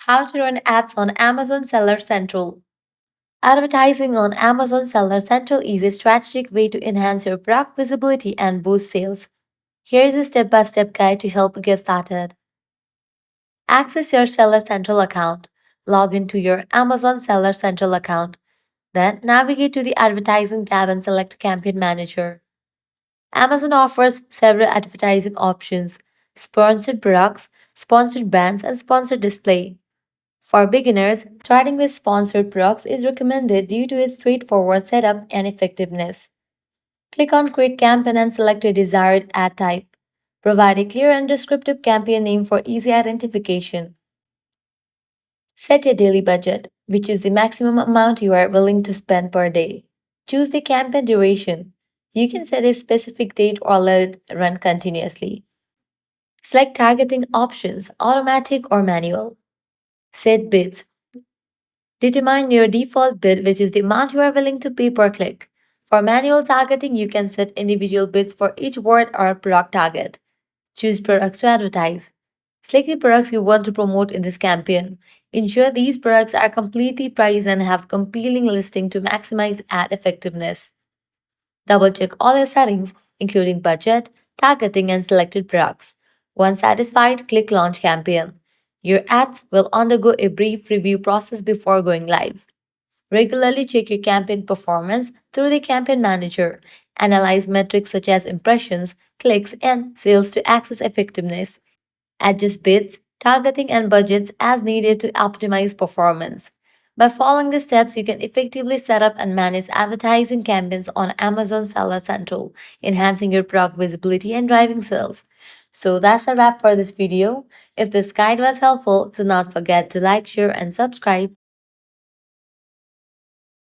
How to run ads on Amazon Seller Central. Advertising on Amazon Seller Central is a strategic way to enhance your product visibility and boost sales. Here's a step by step guide to help you get started. Access your Seller Central account. Log into your Amazon Seller Central account. Then navigate to the Advertising tab and select Campaign Manager. Amazon offers several advertising options: sponsored products, sponsored brands, and sponsored display. For beginners, starting with sponsored products is recommended due to its straightforward setup and effectiveness. Click on Create Campaign and select your desired ad type. Provide a clear and descriptive campaign name for easy identification. Set your daily budget, which is the maximum amount you are willing to spend per day. Choose the campaign duration. You can set a specific date or let it run continuously. Select targeting options, automatic or manual. Set bids. Determine your default bid, which is the amount you are willing to pay per click. For manual targeting, you can set individual bids for each word or product target. Choose products to advertise. Select the products you want to promote in this campaign. Ensure these products are completely priced and have compelling listing to maximize ad effectiveness. Double check all your settings, including budget, targeting, and selected products. Once satisfied, click Launch Campaign. Your ads will undergo a brief review process before going live. Regularly check your campaign performance through the Campaign Manager. Analyze metrics such as impressions, clicks, and sales to access effectiveness. Adjust bids, targeting, and budgets as needed to optimize performance. By following the steps, you can effectively set up and manage advertising campaigns on Amazon Seller Central, enhancing your product visibility and driving sales. So that's a wrap for this video. If this guide was helpful, do not forget to like, share, and subscribe.